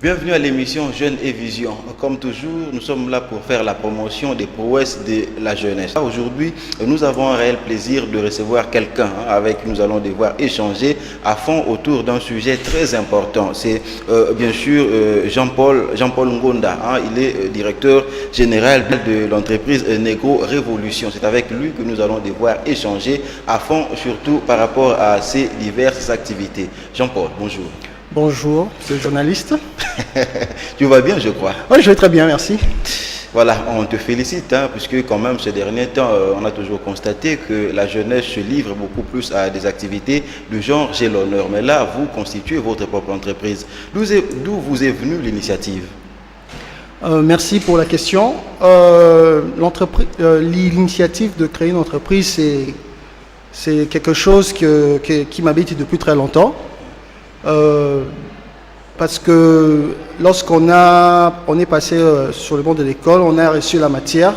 Bienvenue à l'émission Jeunes et Vision. Comme toujours, nous sommes là pour faire la promotion des prouesses de la jeunesse. Aujourd'hui, nous avons un réel plaisir de recevoir quelqu'un avec qui nous allons devoir échanger à fond autour d'un sujet très important. C'est bien sûr Jean-Paul Ngonda. Il est directeur général de l'entreprise Negro Révolution. C'est avec lui que nous allons devoir échanger à fond, surtout par rapport à ses diverses activités. Jean-Paul, bonjour. Bonjour, c'est le journaliste. Tu vas bien, je crois. Oui, je vais très bien, merci. Voilà, on te félicite, puisque quand même ces derniers temps, on a toujours constaté que la jeunesse se livre beaucoup plus à des activités du genre j'ai l'honneur. Mais là, vous constituez votre propre entreprise. D'où vous est venue l'initiative? Merci pour la question. L'initiative de créer une entreprise, c'est quelque chose qui m'habite depuis très longtemps. Parce que lorsqu'on est passé sur le banc de l'école, on a reçu la matière,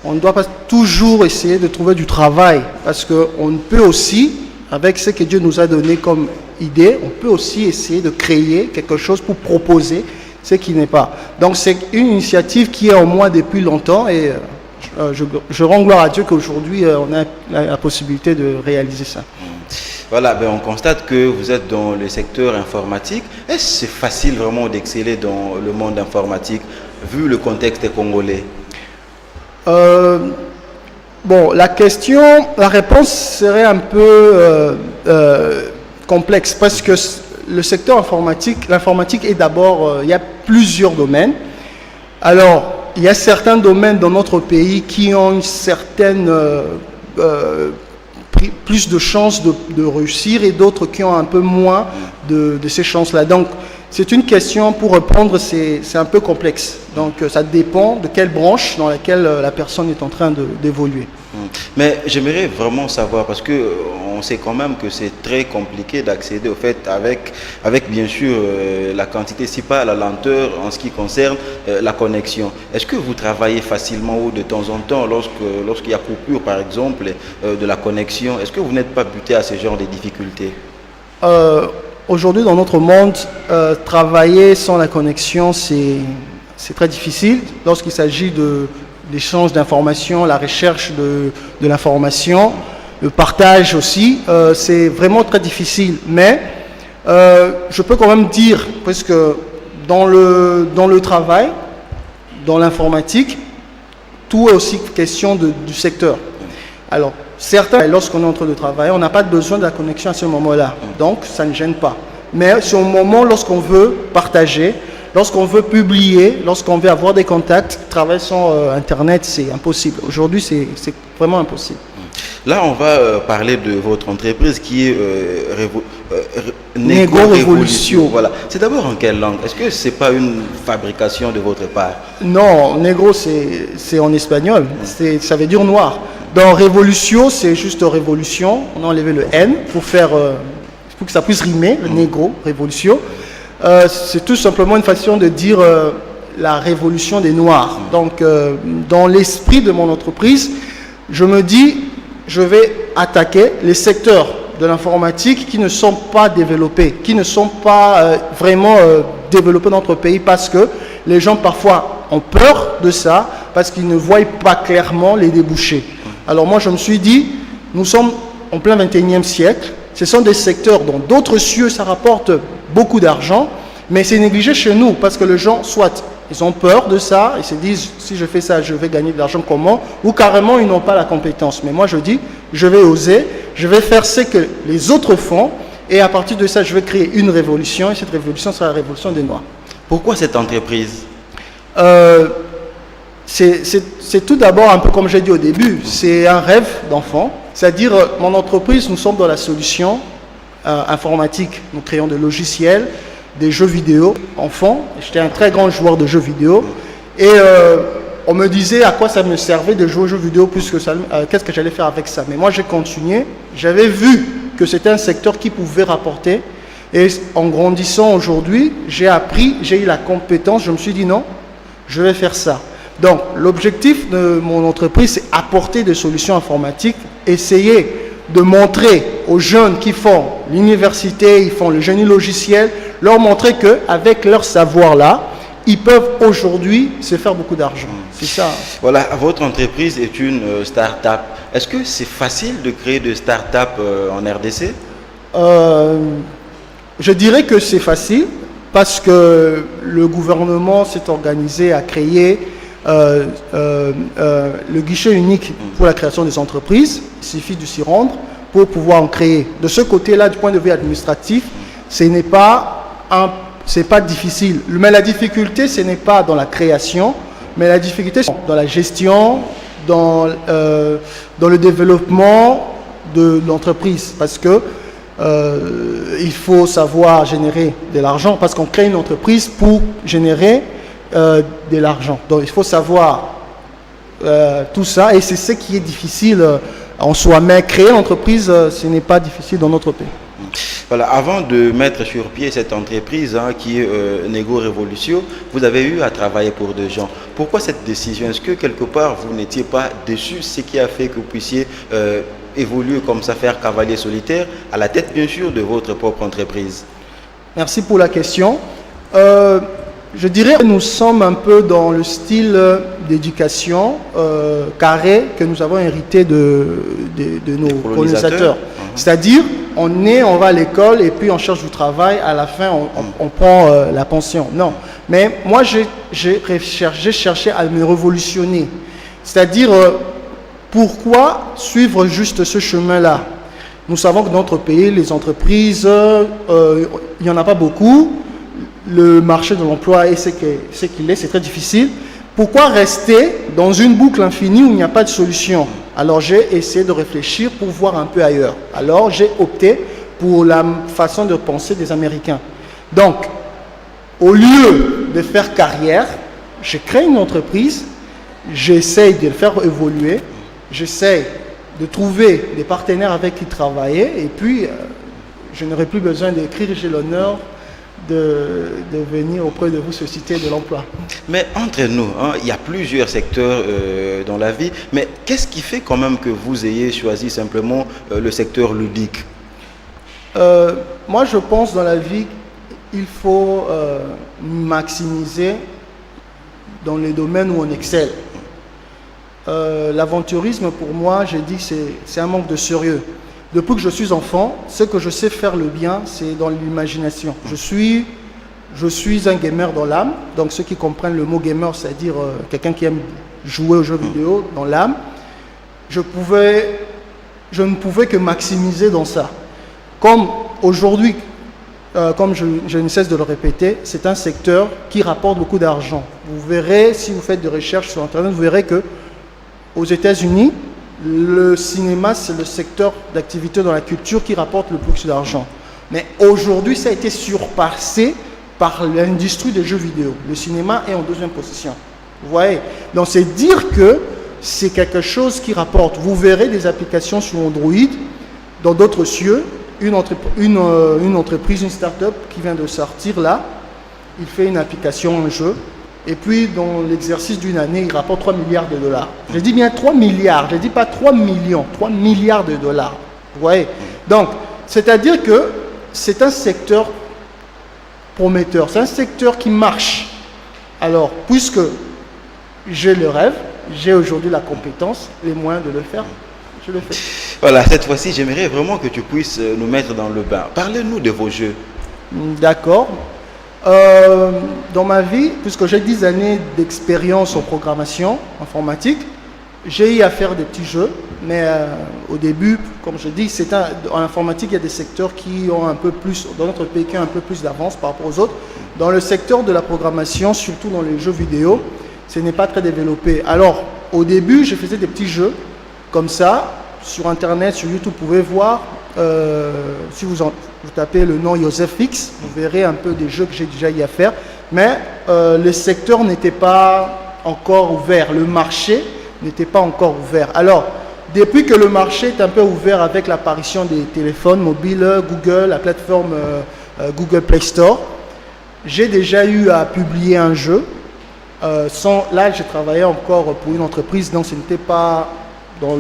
on ne doit pas toujours essayer de trouver du travail, parce qu'on peut aussi, avec ce que Dieu nous a donné comme idée, on peut aussi essayer de créer quelque chose pour proposer ce qui n'est pas. Donc c'est une initiative qui est en moi depuis longtemps et je rends gloire à Dieu qu'aujourd'hui on a la possibilité de réaliser ça. Voilà, on constate que vous êtes dans le secteur informatique. Est-ce que c'est facile vraiment d'exceller dans le monde informatique, vu le contexte congolais? Bon, la réponse serait un peu complexe, parce que le secteur informatique, l'informatique est d'abord, il y a plusieurs domaines. Alors, il y a certains domaines dans notre pays qui ont une certaine... plus de chances de réussir et d'autres qui ont un peu moins de ces chances-là. Donc, c'est une question, pour répondre, c'est un peu complexe. Donc, ça dépend de quelle branche dans laquelle la personne est en train d'évoluer. Mais j'aimerais vraiment savoir, parce qu'on sait quand même que c'est très compliqué d'accéder au fait avec bien sûr la quantité, si pas la lenteur en ce qui concerne la connexion. Est-ce que vous travaillez facilement ou de temps en temps lorsqu'il y a coupure par exemple de la connexion? Est-ce que vous n'êtes pas buté à ce genre de difficultés? Aujourd'hui dans notre monde, travailler sans la connexion c'est très difficile lorsqu'il s'agit de l'échange d'informations, la recherche de l'information, le partage aussi, c'est vraiment très difficile. Mais je peux quand même dire, parce que dans le travail, dans l'informatique, tout est aussi question du secteur. Alors, certains, lorsqu'on est en train de travailler, on n'a pas besoin de la connexion à ce moment-là. Donc, ça ne gêne pas. Mais sur le moment, lorsqu'on veut partager, lorsqu'on veut publier, lorsqu'on veut avoir des contacts, travailler sans Internet, c'est impossible. Aujourd'hui, c'est vraiment impossible. Là, on va parler de votre entreprise qui est Negro Révolution. Voilà. C'est d'abord en quelle langue? Est-ce que ce n'est pas une fabrication de votre part? Non, Negro, c'est en espagnol. Ça veut dire noir. Dans Révolution, c'est juste révolution. On a enlevé le N pour que ça puisse rimer, le Negro Révolution. C'est tout simplement une façon de dire la révolution des Noirs. Donc, dans l'esprit de mon entreprise, je me dis, je vais attaquer les secteurs de l'informatique qui ne sont pas développés, qui ne sont pas vraiment développés dans notre pays, parce que les gens parfois ont peur de ça, parce qu'ils ne voient pas clairement les débouchés. Alors moi, je me suis dit, nous sommes en plein 21e siècle, ce sont des secteurs dont d'autres cieux, ça rapporte beaucoup d'argent, mais c'est négligé chez nous parce que les gens, soit ils ont peur de ça, ils se disent si je fais ça, je vais gagner de l'argent comment, ou carrément ils n'ont pas la compétence. Mais moi je dis, je vais oser, je vais faire ce que les autres font, et à partir de ça, je vais créer une révolution, et cette révolution sera la révolution des Noirs. Pourquoi cette entreprise? C'est tout d'abord un peu comme j'ai dit au début, c'est un rêve d'enfant. C'est-à-dire, mon entreprise, nous sommes dans la solution informatique. Nous créons des logiciels, des jeux vidéo. Enfant, j'étais un très grand joueur de jeux vidéo. Et on me disait à quoi ça me servait de jouer aux jeux vidéo, plus que ça, qu'est-ce que j'allais faire avec ça. Mais moi, j'ai continué. J'avais vu que c'était un secteur qui pouvait rapporter. Et en grandissant aujourd'hui, j'ai appris, j'ai eu la compétence. Je me suis dit non, je vais faire ça. Donc, l'objectif de mon entreprise, c'est apporter des solutions informatiques, essayer de montrer aux jeunes qui font l'université, ils font le génie logiciel, leur montrer qu'avec leur savoir-là, ils peuvent aujourd'hui se faire beaucoup d'argent. C'est ça. Voilà, votre entreprise est une start-up. Est-ce que c'est facile de créer de start-up en RDC? Je dirais que c'est facile parce que le gouvernement s'est organisé à créer le guichet unique pour la création des entreprises. Il suffit de s'y rendre pour pouvoir en créer. De ce côté-là, du point de vue administratif, ce n'est pas difficile. Mais la difficulté, ce n'est pas dans la création, mais la difficulté, c'est dans la gestion, dans le développement de l'entreprise. Parce que il faut savoir générer de l'argent, parce qu'on crée une entreprise pour générer de l'argent. Donc, il faut savoir tout ça, et c'est ce qui est difficile en soi. Mais créer l'entreprise, ce n'est pas difficile dans notre pays. Voilà, avant de mettre sur pied cette entreprise qui est Nego Revolutio, vous avez eu à travailler pour des gens. Pourquoi cette décision? Est-ce que quelque part vous n'étiez pas déçu, ce qui a fait que vous puissiez évoluer comme ça, faire cavalier solitaire, à la tête bien sûr de votre propre entreprise? Merci pour la question. Je dirais que nous sommes un peu dans le style d'éducation carré que nous avons hérité de nos colonisateurs. C'est-à-dire, on va à l'école et puis on cherche du travail, à la fin on prend la pension. Non, mais moi j'ai cherché à me révolutionner. C'est-à-dire, pourquoi suivre juste ce chemin-là? Nous savons que dans notre pays, les entreprises, il n'y en a pas beaucoup. Le marché de l'emploi est ce qu'il est, c'est très difficile. Pourquoi rester dans une boucle infinie où il n'y a pas de solution? Alors j'ai essayé de réfléchir pour voir un peu ailleurs. Alors j'ai opté pour la façon de penser des Américains. Donc, au lieu de faire carrière, je crée une entreprise, j'essaye de le faire évoluer, j'essaye de trouver des partenaires avec qui travailler, et puis je n'aurai plus besoin d'écrire, j'ai l'honneur de venir auprès de vous susciter de l'emploi. Mais entre nous, il y a plusieurs secteurs dans la vie, mais qu'est-ce qui fait quand même que vous ayez choisi simplement le secteur ludique? Moi je pense dans la vie il faut maximiser dans les domaines où on excelle. L'aventurisme pour moi, j'ai dit c'est un manque de sérieux. Depuis que je suis enfant, ce que je sais faire le bien, c'est dans l'imagination. Je suis un gamer dans l'âme. Donc ceux qui comprennent le mot gamer, c'est-à-dire quelqu'un qui aime jouer aux jeux vidéo dans l'âme, je ne pouvais que maximiser dans ça. Comme aujourd'hui, comme je ne cesse de le répéter, c'est un secteur qui rapporte beaucoup d'argent. Vous verrez, si vous faites des recherches sur Internet, vous verrez que aux États-Unis, le cinéma, c'est le secteur d'activité dans la culture qui rapporte le plus d'argent. Mais aujourd'hui, ça a été surpassé par l'industrie des jeux vidéo. Le cinéma est en deuxième position. Vous voyez? Donc, c'est dire que c'est quelque chose qui rapporte. Vous verrez des applications sur Android, dans d'autres cieux, une entreprise, une start-up qui vient de sortir là, il fait une application, un jeu, et puis dans l'exercice d'une année, il rapporte 3 milliards de dollars. Je dis bien 3 milliards, je ne dis pas 3 millions, 3 milliards de dollars. Vous voyez? Donc, c'est-à-dire que c'est un secteur prometteur, c'est un secteur qui marche. Alors, puisque j'ai le rêve, j'ai aujourd'hui la compétence, les moyens de le faire, je le fais. Voilà, cette fois-ci, j'aimerais vraiment que tu puisses nous mettre dans le bain. Parlez-nous de vos jeux. D'accord. Dans ma vie, puisque j'ai 10 années d'expérience en programmation informatique, j'ai eu à faire des petits jeux, mais au début, comme je dis, en informatique, il y a des secteurs qui ont un peu plus, dans notre pays, qui ont un peu plus d'avance par rapport aux autres. Dans le secteur de la programmation, surtout dans les jeux vidéo, ce n'est pas très développé. Alors, au début, je faisais des petits jeux comme ça, sur Internet, sur YouTube, vous pouvez voir, si vous tapez le nom Yosefix, vous verrez un peu des jeux que j'ai déjà eu à faire, mais le secteur n'était pas encore ouvert, le marché n'était pas encore ouvert. Alors, depuis que le marché est un peu ouvert avec l'apparition des téléphones mobiles, Google, la plateforme Google Play Store, j'ai déjà eu à publier un jeu. Là, j'ai travaillé encore pour une entreprise, donc ce n'était pas dans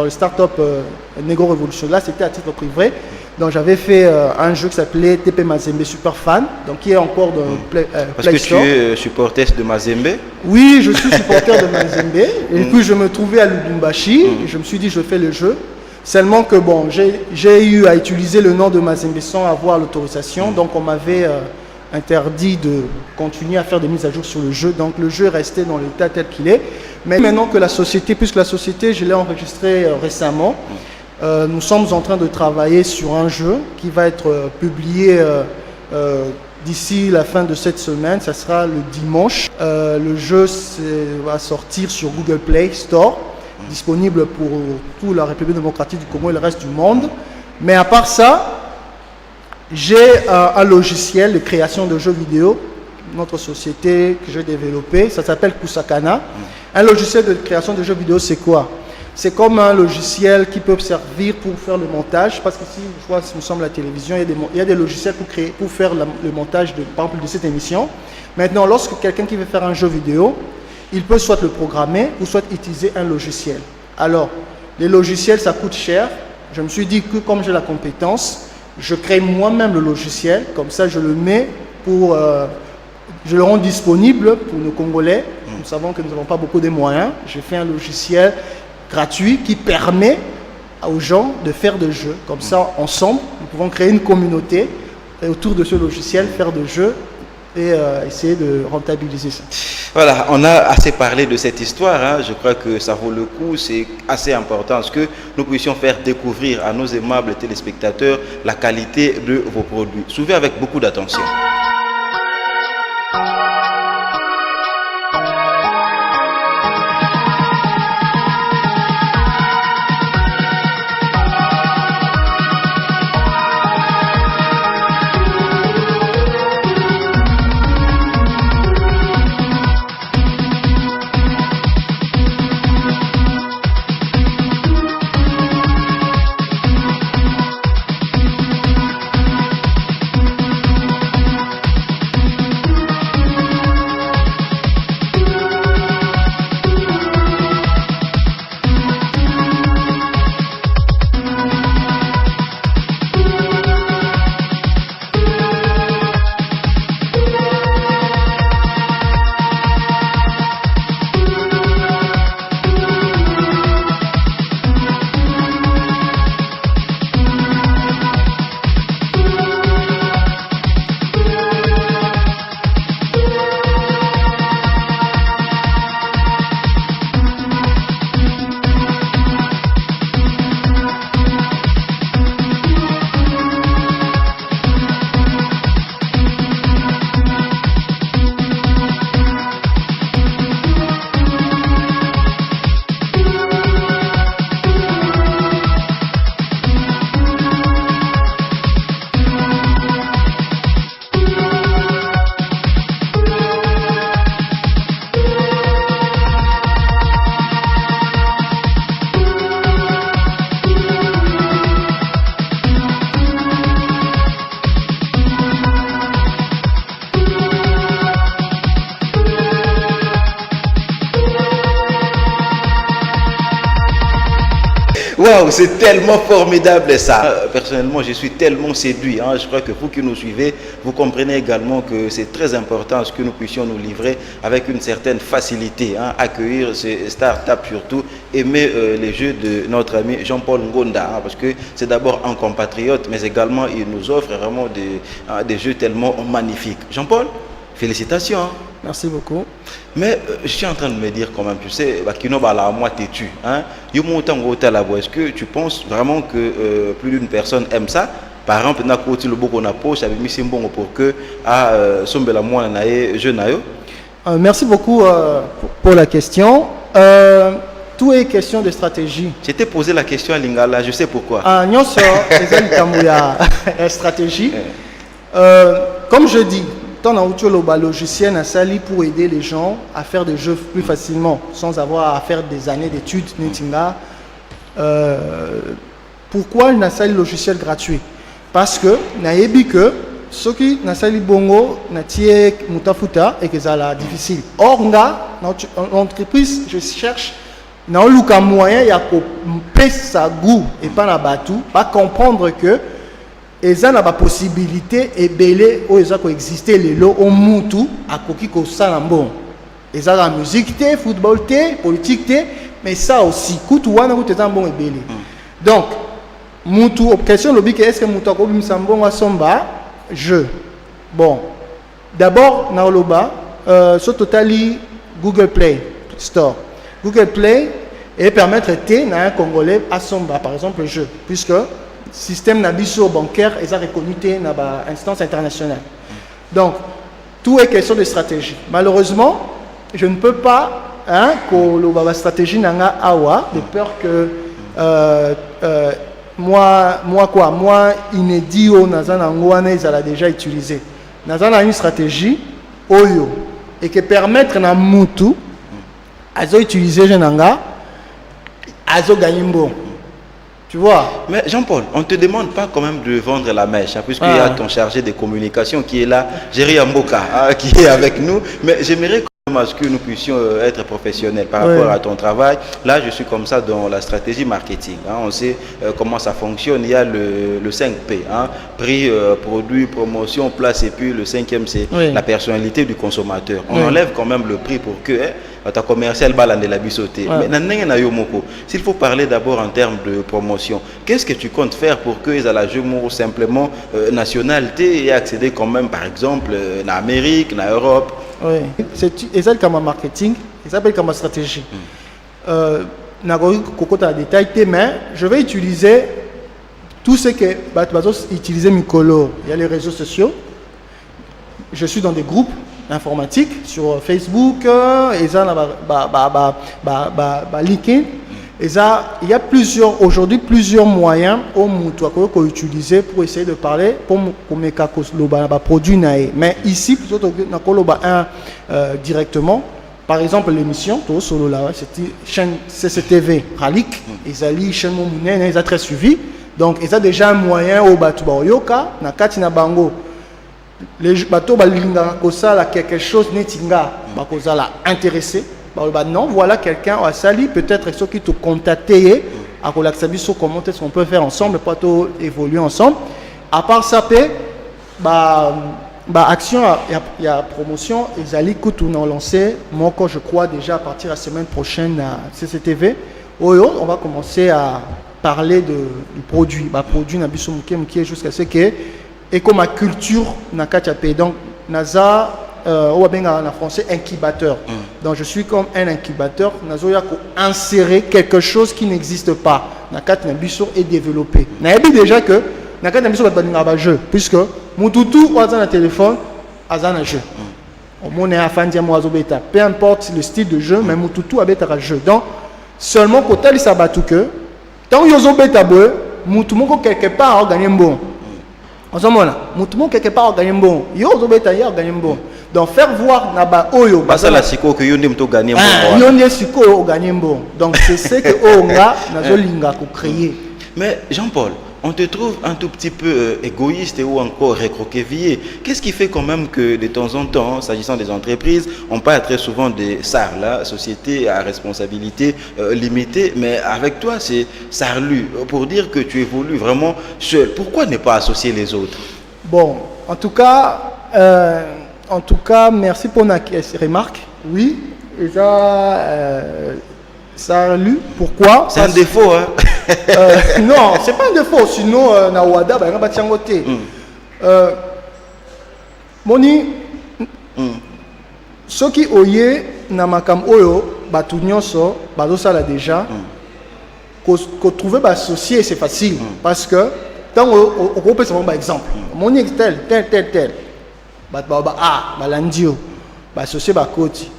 le start-up Nego Revolution. Là, c'était à titre privé. Donc j'avais fait un jeu qui s'appelait TP Mazembe Super Fan, donc qui est encore dans Play Parce que Store. tu es supporter de Mazembe. Oui, je suis supporter de Mazembe. Et puis je me trouvais à Lubumbashi. Et je me suis dit, je fais le jeu. Seulement que bon, j'ai eu à utiliser le nom de Mazembe sans avoir l'autorisation. Donc on m'avait interdit de continuer à faire des mises à jour sur le jeu. Donc le jeu est resté dans l'état tel qu'il est. Mais maintenant que la société, puisque la société, je l'ai enregistrée récemment, nous sommes en train de travailler sur un jeu qui va être publié d'ici la fin de cette semaine. Ça sera le dimanche. Le jeu va sortir sur Google Play Store, disponible pour toute la République démocratique du Congo et le reste du monde. Mais à part ça, j'ai un logiciel de création de jeux vidéo, notre société que j'ai développé, ça s'appelle Kusakana. Un logiciel de création de jeux vidéo, c'est quoi? C'est comme un logiciel qui peut servir pour faire le montage, parce que si je vois, si nous sommes à la télévision, il y a des logiciels pour faire le montage par exemple de cette émission. Maintenant, lorsque quelqu'un qui veut faire un jeu vidéo, il peut soit le programmer ou soit utiliser un logiciel. Alors, les logiciels, ça coûte cher. Je me suis dit que comme j'ai la compétence, je crée moi-même le logiciel, comme ça je le mets pour... je le rends disponible pour nos Congolais. Nous savons que nous n'avons pas beaucoup de moyens. J'ai fait un logiciel gratuit qui permet aux gens de faire des jeux. Comme ça, ensemble, nous pouvons créer une communauté et autour de ce logiciel, faire des jeux et essayer de rentabiliser ça. Voilà, on a assez parlé de cette histoire, hein. Je crois que ça vaut le coup, c'est assez important que nous puissions faire découvrir à nos aimables téléspectateurs la qualité de vos produits. Suivez avec beaucoup d'attention. Waouh, c'est tellement formidable ça. Personnellement, je suis tellement séduit. Hein. Je crois que vous qui nous suivez, vous comprenez également que c'est très important ce que nous puissions nous livrer avec une certaine facilité. Hein. Accueillir ces startups surtout, aimer les jeux de notre ami Jean-Paul Ngonda. Hein, parce que c'est d'abord un compatriote, mais également il nous offre vraiment des jeux tellement magnifiques. Jean-Paul, félicitations. Hein. Merci beaucoup. Mais je suis en train de me dire quand même, tu sais, Kino Bala, moi t'es-tu. Est-ce que tu penses vraiment que plus d'une personne aime ça? Par exemple, na côté le beaucoup na poche avec mis bon pour que sombela moi nae je nayo. Merci beaucoup pour la question. Tout est question de stratégie. J'étais posé la question à Lingala, je sais pourquoi. Nyonso, c'est stratégie. Comme je dis, tant le logiciel n'a sali pour aider les gens à faire des jeux plus facilement, sans avoir à faire des années d'études. Pourquoi n'a sali logiciel gratuit? Parce que naebi que ceux qui n'a sali bongo n'a tié mutafuta et que ça la difficile. Or l'entreprise, je cherche n'a aucun moyen il y a pour payer sa goût et pas la batou, pas comprendre que eza na ba possibilité ebele o eza ko exister lelo o mutu akoki ko sala mbongo. Eza la musique te, football te, politique te, mais ça aussi kutu wana kutu eza mbongo ebele. Donc mutu question lobi que est-ce que mutu akobimisa mbongo asomba jeu. Bon, d'abord na oloba so totali Google Play Store. Google Play et permettre à un Congolais à somba par exemple jeu, puisque système nabiso bancaire est reconnu dans l'instance internationale. Donc tout est question de stratégie. Malheureusement, je ne peux pas la stratégie nanga awa de peur que moi inédit au nazana ngwana ils a déjà utilisé. Nazana une stratégie oyo et que permettre na mutu azo utiliser jenanga azo gagner bon. Tu vois. Mais Jean-Paul, on ne te demande pas quand même de vendre la mèche, hein, puisqu'il y a ton chargé de communication qui est là, Jerry Amboka, qui est avec nous. Mais j'aimerais quand même à ce que nous puissions être professionnels par rapport à ton travail. Là, je suis comme ça dans la stratégie marketing. Hein, on sait comment ça fonctionne. Il y a le 5P, hein, prix, produit, promotion, place, et puis le 5e, c'est la personnalité du consommateur. On enlève quand même le prix pour que... ta commercial balande la bisoté. Mais s'il faut parler d'abord en termes de promotion, qu'est-ce que tu comptes faire pour que les la jeu simplement nationalité et accéder quand même par exemple en Amérique, en Europe? Oui, c'est ça comme marketing, ça s'appelle comme stratégie. N'a détail, mais je vais utiliser tout ce que utiliser Mikolo. Il y a les réseaux sociaux. Je suis dans des groupes informatique sur Facebook, LinkedIn. Il y a aujourd'hui plusieurs moyens qu'on utiliser pour essayer de parler pour mettre produit. Mais ici, plutôt directement, par exemple l'émission, c'était chaîne CCTV, Ralik, ils ont chaîne Moumounen, ils ont très suivi. Donc, ils ont déjà un moyen au Batubayoka, na Katina Bango. Les bateaux ça quelque chose netinga intéressé non voilà quelqu'un à sali peut-être ceux qui te contacter à comment est-ce qu'on peut faire ensemble pour évoluer ensemble à part ça action il y a promotion et Zali on a lancé moi je crois déjà à partir de la semaine prochaine à CCTV on va commencer à parler du produit produit na biso muke jusqu'à ce que et comme ma culture na kachapé donc naza ou bien en français incubateur. Donc je suis comme un incubateur nazoya ko insérer quelque chose qui n'existe pas na kat na biso et développer. Na yebi déjà que na kat na biso ba ba jeu puisque mututu oza na téléphone aza na jeu. Au monde a fandia mo azobeta peu importe le style de jeu mais mututu abeta ka jeu. Donc seulement ko tali sabatu que tant yozo beta boy mutu moko quelque part gagner bon. Quelque part gagner bon. Donc faire voir naba oyo la siko que yondi mto gagner bon. Yondi siko gagner bon. Donc c'est ce que onga nazolinga ko créer. Mais Jean-Paul, on te trouve un tout petit peu égoïste ou encore recroquevillé. Qu'est-ce qui fait quand même que de temps en temps, s'agissant des entreprises, on parle très souvent des SAR, la société à responsabilité limitée, mais avec toi c'est SARLU, pour dire que tu évolues vraiment seul. Pourquoi ne pas associer les autres? Bon, en tout cas, merci pour la remarque. Oui, et SARLU, pourquoi? C'est un défaut, hein? Non, c'est pas un défaut. Sinon, na wada ba ngaba tiangote. Moni, ce qui oye na makam oyo batu nyonso bazosala déjà. Ko trouver ba associé c'est facile parce que tant on peut prendre par exemple. Moni tel. Ba balandio ba associé ba koti.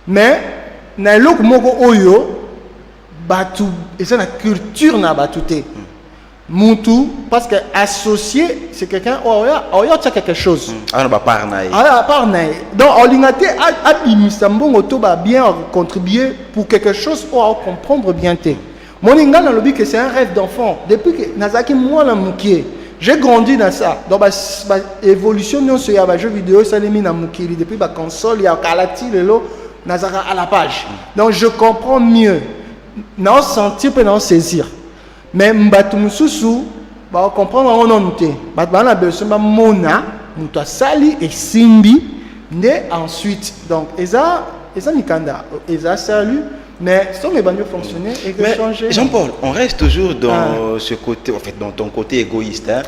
Mais na eloko moko oyo batu et c'est la culture na batute mutu parce que associé c'est quelqu'un il y a quelque chose donc olingate abimisa mbongo to ba bien contribuer pour quelque chose ou à comprendre bien té moninga na lobi que c'est un rêve d'enfant depuis que nazaki moi la mukie j'ai grandi dans ça donc évolution non sur ya jeu vidéo ça les mis na mukili depuis ba console ya kalati lelo nazaka à la page donc je comprends mieux non sentir peut non saisir mais mbatu mususu Bah comprendre on a noté. Bah on a besoin de mona, muta sali et simbi, né ensuite. Donc eza nikanda, eza salut. Mais si on est bien fonctionner et que changer. Jean-Paul, on reste toujours dans ce côté, en fait, dans ton côté égoïste. Hein.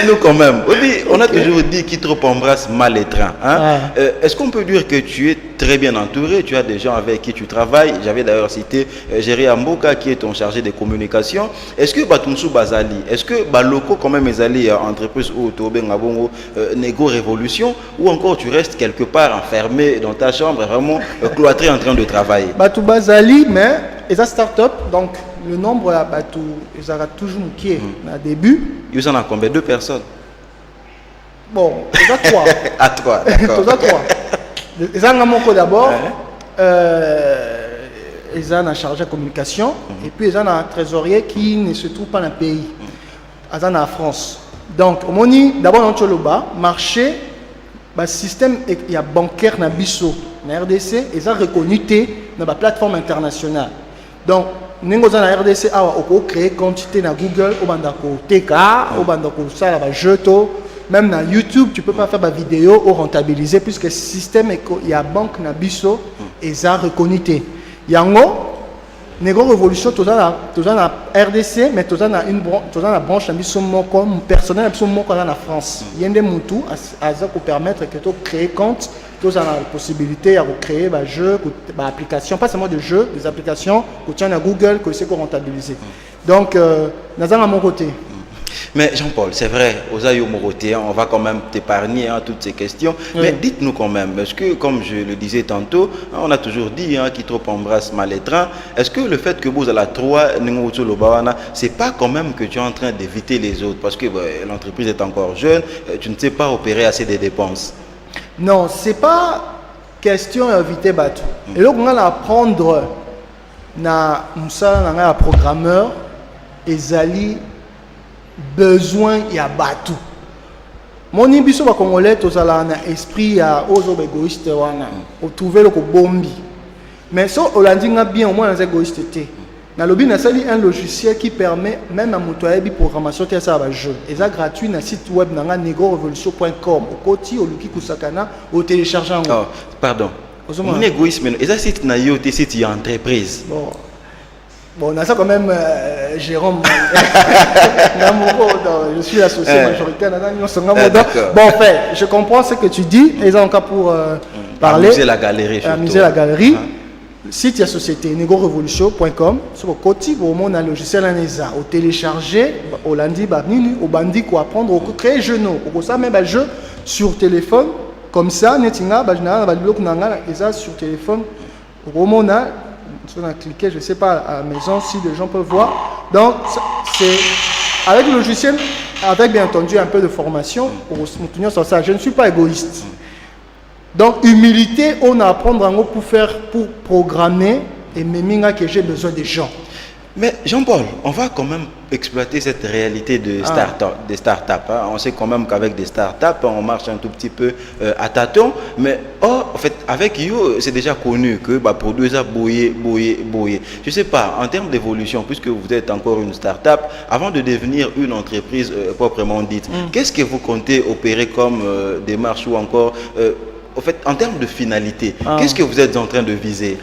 Nous quand même, on a toujours dit qui trop embrasse mal les trains. Hein. Est-ce qu'on peut dire que tu es très bien entouré? Tu as des gens avec qui tu travailles. J'avais d'ailleurs cité Géry Amboka qui est ton chargé de communication. Est-ce que Batumsou Bazali, est-ce que Baloko quand même est allé à entreprise ou Tobé Ngabongo Négo Révolution, ou encore tu restes quelque part enfermé dans ta chambre vraiment cloîtré en train de travailler? Batou Bazali, mais ils ont start-up, donc le nombre à Batou, ils ont toujours qui est au début. Ils en ont combien? 2 personnes? Bon, ils ont 3. À 3, d'accord. Ils ont 3. Ils ont un mot d'abord, ils ont un chargé de communication, et puis ils ont un trésorier qui ne se trouve pas dans le pays. Ils ont en France. Donc, au moment d'abord dans Tcholoba, marché, le système il y a bancaire na biso. Na RDC, ils ont reconnu dans la plateforme internationale. Donc, nous avons na RDC, on a créé quantité na Google, au bandako TK, au bandako ça la jeto, même na YouTube, tu peux pas faire des vidéos ou rentabiliser puisque le système il y a banque na biso, ils ont reconnu. Yango, Négo Révolution, tout ça na RDC, mais tout ça na une branche na biso comme personnel na biso en France. Il y a des moutou à ça pour permettre que tu crées compte. Tous ont la possibilité de créer des jeux, des applications, pas seulement des jeux, des applications que tu as à Google, que c'est rentabiliser. Donc, nous avons à mon côté. Mais Jean-Paul, c'est vrai, aux aïeux Moroté, on va quand même t'épargner toutes ces questions. Oui. Mais dites-nous quand même, parce que comme je le disais tantôt, on a toujours dit qui trop embrasse mal les trains. Est-ce que le fait que vous avez 3, c'est pas quand même que tu es en train d'éviter les autres? Parce que l'entreprise est encore jeune, tu ne sais pas opérer assez de dépenses. Non, ce n'est pas question d'éviter Batou. Et là, on va apprendre un programmeur et Zali besoin il y a Batou. Mon ibiso va congolais tous à l'esprit à aux égoïstes wana au trouver le bombi. Mais ça on l'a dit bien au moins les égoïstes. Dans le bin un logiciel qui permet même à motoyebi programmation qui ça va jeu. Et ça gratuit na site web na negorevolution.com au côté au luki kusakana au téléchargeant. Oh, pardon. Mon égoïsme et ça site na yo te site entreprise. Bon, on a ça quand même Jérôme. Je suis associé majoritaire. Bon, en fait, je comprends ce que tu dis. Et ça encore pour parler. Amuser la galerie. Amuser la galerie. Site de la société negorevolution.com sur le côté où on a le logiciel ANESA au télécharger au lundi au bandi quoi apprendre au créer jeu au ça même jeu sur téléphone comme ça netinga général va bloc nanga et ça sur téléphone au moment on a cliqué je sais pas à la maison si les gens peuvent voir donc c'est avec le logiciel avec bien entendu un peu de formation pour se tenir sur ça. Je ne suis pas égoïste. Donc, humilité, on apprend pour programmer et même que j'ai besoin des gens. Mais Jean-Paul, on va quand même exploiter cette réalité de start-up. Hein. On sait quand même qu'avec des start-up, on marche un tout petit peu à tâtons. Mais en fait, avec You, c'est déjà connu que produire ça, boyer. Je ne sais pas, en termes d'évolution, puisque vous êtes encore une start-up, avant de devenir une entreprise proprement dite, qu'est-ce que vous comptez opérer comme démarche ou encore en fait, en termes de finalité, qu'est-ce que vous êtes en train de viser?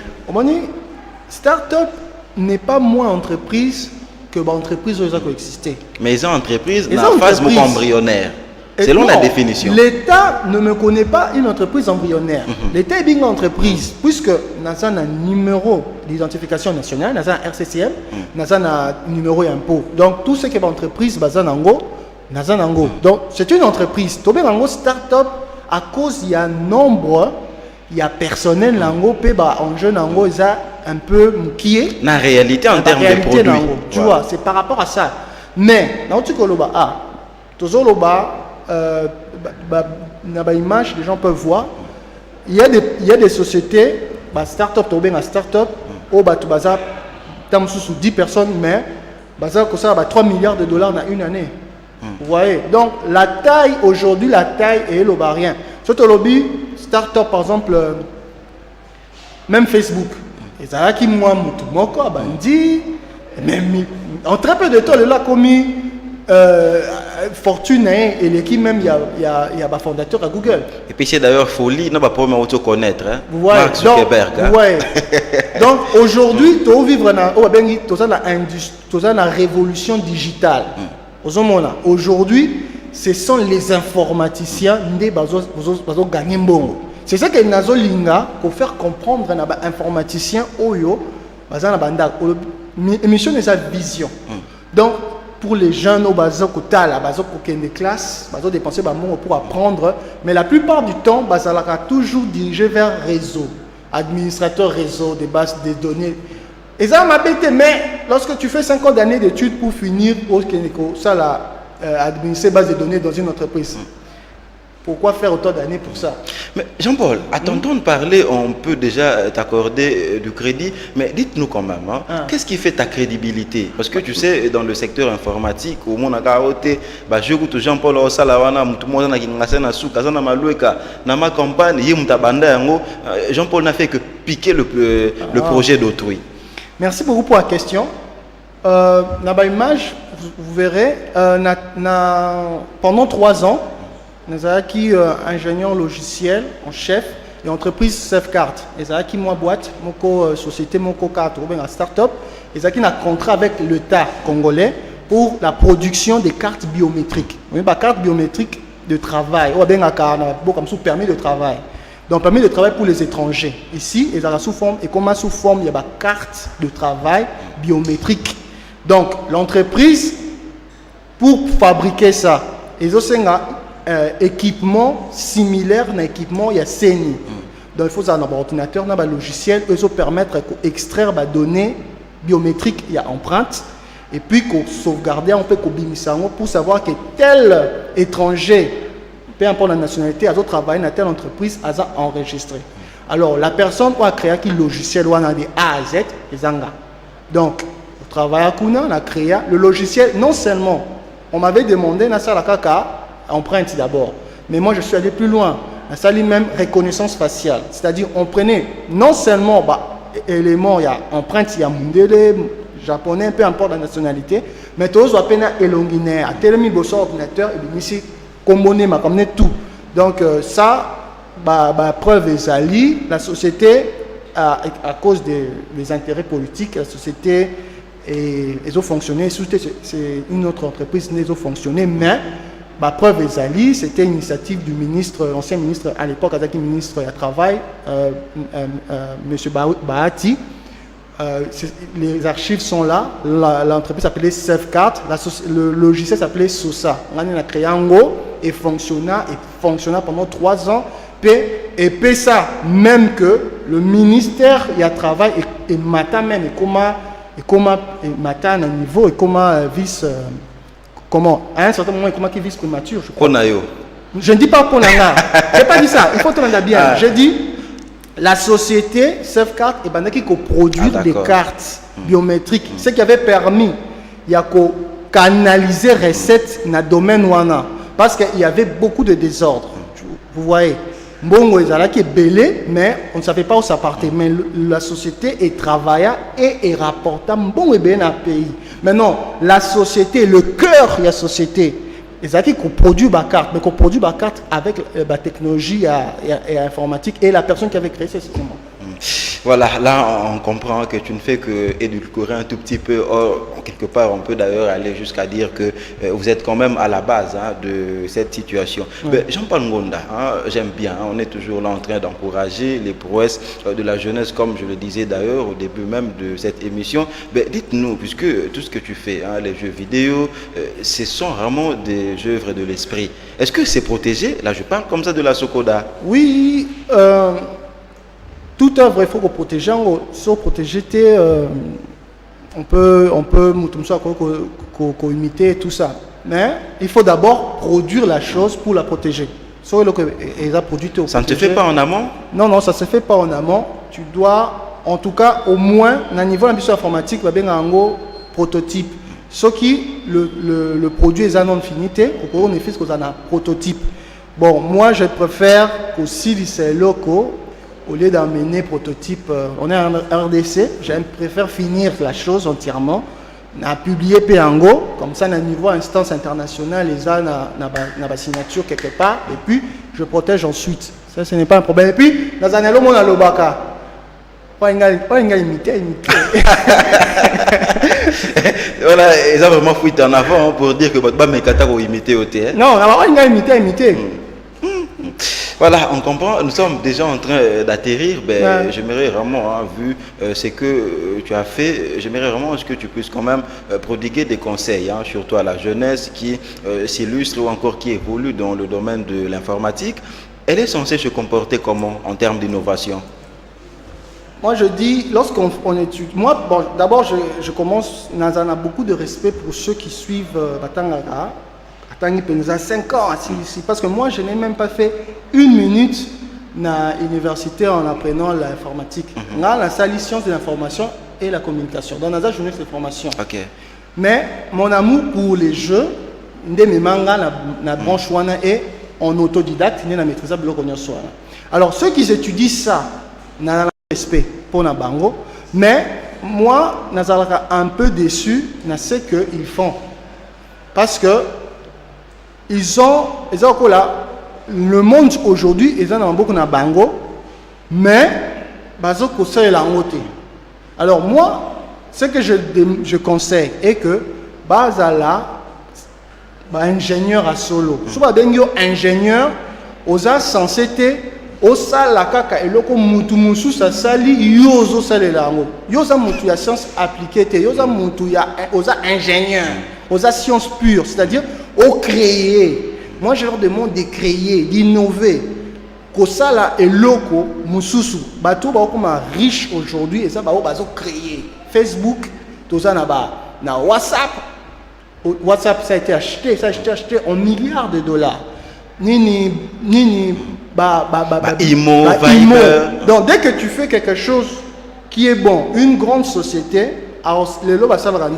Start-up n'est pas moins entreprise que l'entreprise qui a existé. Mais ils ont entreprise dans la phase embryonnaire, selon la définition. L'État ne me connaît pas une entreprise embryonnaire. L'État est une entreprise, puisque nous avons un numéro d'identification nationale, nous avons un RCCM, nous avons un numéro d'impôt. Donc, tout ce qui est entreprise, nous avons. Donc, c'est une entreprise. Tout le start-up, à cause il y a un nombre, il y a personnel en jeune il y a un peu moukié. La réalité en termes de produits. Tu vois, c'est par rapport à ça. Mais dans la image, les gens peuvent voir. Il y a des sociétés, start-up, où sous 10 personnes, mais 3 milliards de dollars dans une année. Vous voyez, donc la taille aujourd'hui, est le barien. Surtout le lobby, start-up par exemple, même Facebook. Et ça qui moi, bandi, même En très peu de temps, il a commis fortune et l'équipe même, il y a un fondateur à Google. Et puis c'est d'ailleurs folie, non pas pour me connaître, hein. Ouais, Mark Zuckerberg. Donc, ouais. Donc aujourd'hui, tu vivre dans la révolution digitale. Aujourd'hui, ce sont les informaticiens qui ont gagné bon. C'est ça que Nazo Linga pour faire comprendre aux informaticiens Oyo, l'émission de sa vision. Donc pour les jeunes au bazar kotala bazar des classes bazar dépenser pour apprendre, mais la plupart du temps bazalaka toujours dirigé vers réseau, administrateur réseau des bases de données. Et ça m'a bêté, mais lorsque tu fais 5 ans d'années d'études pour finir au Keneko, ça la administrer base de données dans une entreprise. Pourquoi faire autant d'années pour ça? Mais Jean-Paul, à t'entendre parler, on peut déjà t'accorder du crédit, mais dites-nous quand même, hein, qu'est-ce qui fait ta crédibilité? Parce que tu sais, dans le secteur informatique, au monde a côté, je goûte Jean-Paul Osalawana, tout le monde a dans ma campagne, Jean-Paul n'a fait que piquer le projet d'autrui. Merci beaucoup pour la question. Dans ma image, vous verrez, pendant 3 ans, nous avons acquis ingénieur logiciel en chef et entreprise Safecart. Nous avons acquis moi boîte, mon société, mon carte, ou bien une start-up. Nous avons acquis un contrat avec l'État congolais pour la production des cartes biométriques. Oui, carte biométrique de travail, ou bien comme sous permis de travail. Donc permis de travail pour les étrangers. Ici, ils ont sous forme et comment sous forme il y a une carte de travail biométrique. Donc l'entreprise pour fabriquer ça, ils ont équipement similaire à l'équipement il y a CENI. Donc il faut un ordinateur, un logiciel, ils vont permettre d'extraire des données biométriques, il y a empreinte, et puis sauvegarder un peu pour savoir que tel étranger, peu importe la nationalité, a travaillé dans telle entreprise, a enregistré. Alors la personne qui a créé un logiciel de A à Z, les anga. Donc le travail à Kuna, on a créé le logiciel, non seulement on m'avait demandé dans la kaka empreinte d'abord, mais moi je suis allé plus loin. Ça lui même reconnaissance faciale, c'est-à-dire on prenait non seulement éléments, il y a empreinte, il y a mundele, japonais, peu importe la nationalité, mais tous à peine élonginé, à tel mis sur ordinateur et bien ici combiné, m'a comme tout. Donc ça, preuve est ali, la société à cause des intérêts politiques, la société et ils ont fonctionné. C'est une autre entreprise, ils ont fonctionné, mais la preuve est ali, c'était une initiative du ministre, ancien ministre à l'époque, avec le ministre du Travail, M. Bahati. Les archives sont là. L'entreprise s'appelait Safecart, le logiciel s'appelait SOSA. On a créé un go et fonctionna pendant 3 ans. Et puis ça, même que le ministère du Travail et Mata même, et comment Mata à un niveau, et comment vice. Comment à un certain moment, comment qui vice prémature, je crois. Je ne dis pas pour Nanga. Je n'ai pas dit ça. Il faut te rendre bien. Je dis la société Safecart et qui produit des cartes biométriques. Ce qui avait permis de canaliser les recettes dans le domaine wana. Parce qu'il y avait beaucoup de désordre. Vous voyez. Bon, qui est belé, mais on ne savait pas où ça partait. Mais la société est travailla et rapporta bon et bien à pays. Maintenant, la société, le cœur de la société, ils ont produit ma carte, mais qu'on produit ma carte avec la technologie et informatique et la personne qui avait créé ce système. Voilà, là on comprend que tu ne fais que édulcorer un tout petit peu. Or, quelque part, on peut d'ailleurs aller jusqu'à dire que vous êtes quand même à la base de cette situation. Jean-Paul Ngonda, j'aime bien, on est toujours là en train d'encourager les prouesses de la jeunesse, comme je le disais d'ailleurs au début même de cette émission. Dites-nous, puisque tout ce que tu fais, les jeux vidéo, ce sont vraiment des œuvres de l'esprit. Est-ce que c'est protégé? Là, je parle comme ça de la Sokoda. Oui. Toute œuvre, il faut protéger. Si on protège, on peut imiter tout ça. Mais il faut d'abord produire la chose pour la protéger. Ça ne te fait pas en amont? Non, ça ne se fait pas en amont. Tu dois, en tout cas, au moins, au niveau de l'ambition informatique, il y a un prototype. Ce qui, le produit est en finité, on est fait ce qu'on a un prototype. Bon, moi, je préfère qu'aussi les locaux, au lieu d'emmener prototype, on est en RDC, je préfère finir la chose entièrement. na publié Péango, comme ça, à niveau instance internationale, les a na signature quelque part, et puis je protège ensuite. Ça, ce n'est pas un problème. Et puis, dans un élément, on a le baka. Pas imiter. Voilà, ils ont vraiment fouillé en avant pour dire que votre Mekata va imiter au TN. Non, on n'a pas imiter. Voilà, on comprend, nous sommes déjà en train d'atterrir. Ben, j'aimerais vraiment, hein, vu ce que tu as fait, j'aimerais vraiment que tu puisses quand même prodiguer des conseils, hein, surtout à la jeunesse qui s'illustre ou encore qui évolue dans le domaine de l'informatique. Elle est censée se comporter comment en termes d'innovation? Moi, je dis, lorsqu'on étudie, moi, bon, d'abord, je commence, on a beaucoup de respect pour ceux qui suivent Batangara. Nous a 5 ans ici, parce que moi, je n'ai même pas fait 1 minute dans l'université en apprenant l'informatique. On a la salle sciences de l'information et la communication. Dans la journée de formation. Okay. Mais mon amour pour les jeux, mes mangas, na branche wana et en autodidacte, il y a maîtrisable. Alors, ceux qui étudient ça, n'a pas respect pour na bango, mais moi, je suis un peu déçu de ce qu'ils font. Parce que ils ont là, le monde aujourd'hui, ils ont beaucoup de bango, mais ils ont la montée. Alors moi, ce que je conseille est que Bazala, ingénieur à solo, si vous avez un ingénieur, vous êtes censé être au salakaka et loko mutu sa sali yozo salelango. Yoza mutu ya science appliquée, yoza mutu ya oza ingénieur, oza science pure, c'est-à-dire au créer. Moi, je leur demande de créer, d'innover. Kosala et loko mususu. Bato ba okoma riche aujourd'hui et ça ba bazo créer. Facebook, toza na WhatsApp. WhatsApp ça a été acheté en milliards de dollars. Nini Imo. Donc dès que tu fais quelque chose qui est bon, une grande société, alors les lots ça va rendre.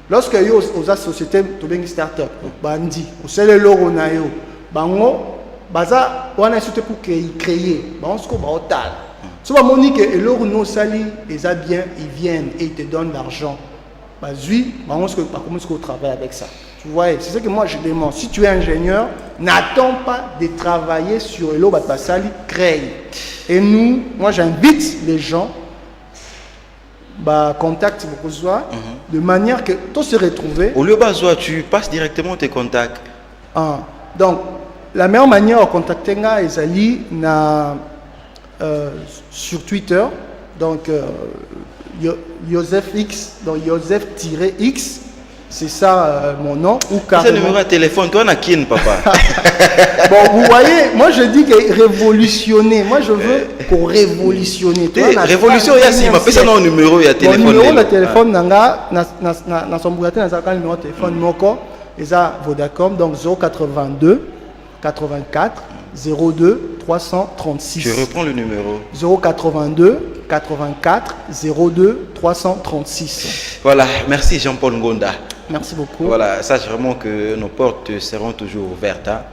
Lorsque yo aux sociétés to bengi start-up, bandi, au sel logo na yo, bango baza wana surtout pour créer, bango ce ko ba otal. So ba monique et logo no sali, ils a bien, ils viennent et ils te donnent l'argent. Bazui, bango ce que pas comment ce qu'on travaille avec ça. Tu vois, c'est ce que moi je demande. Si tu es ingénieur, n'attends pas de travailler sur le logo sali, crée. Et nous, moi j'invite les gens contact de manière que tout se retrouve. Au lieu de tu passes directement tes contacts. Donc, la meilleure manière de contacter Ezali sur Twitter. Donc, Joseph X, donc Joseph-X, c'est ça mon nom. C'est le numéro de téléphone, toi, on a qui, papa? Bon, vous voyez, moi je dis que révolutionner. Moi je veux qu'on révolutionne. Révolution, il y a si, mais ça non numéro, il y a téléphone. Le numéro de téléphone, dans son boîtier, il y a le numéro de téléphone, il y a Vodacom, donc 082 84 02 336. Je reprends le numéro. 082 84 02 336. Voilà, merci Jean-Paul Ngonda. Merci beaucoup. Voilà, sache vraiment que nos portes seront toujours ouvertes. Hein.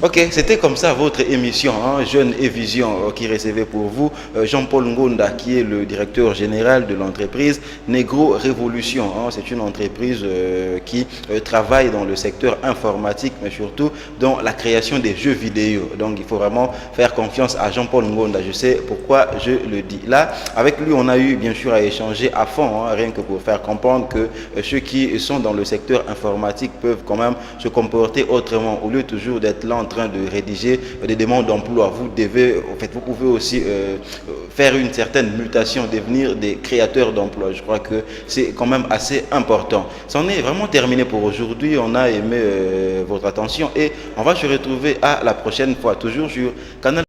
Ok, c'était comme ça votre émission, hein, Jeunes et Vision, qui recevait pour vous Jean-Paul Ngonda, qui est le directeur général de l'entreprise Negro Révolution. Hein. C'est une entreprise qui travaille dans le secteur informatique, mais surtout dans la création des jeux vidéo. Donc il faut vraiment faire confiance à Jean-Paul Ngonda. Je sais pourquoi je le dis. Là, avec lui, on a eu bien sûr à échanger à fond, hein, rien que pour faire comprendre que ceux qui sont dans le secteur informatique peuvent quand même se comporter autrement, au lieu toujours d'être là en train de rédiger des demandes d'emploi. Vous devez, en fait, vous pouvez aussi faire une certaine mutation, devenir des créateurs d'emplois. Je crois que c'est quand même assez important. C'en est vraiment terminé pour aujourd'hui. On a aimé votre attention et on va se retrouver à la prochaine fois, toujours sur Canal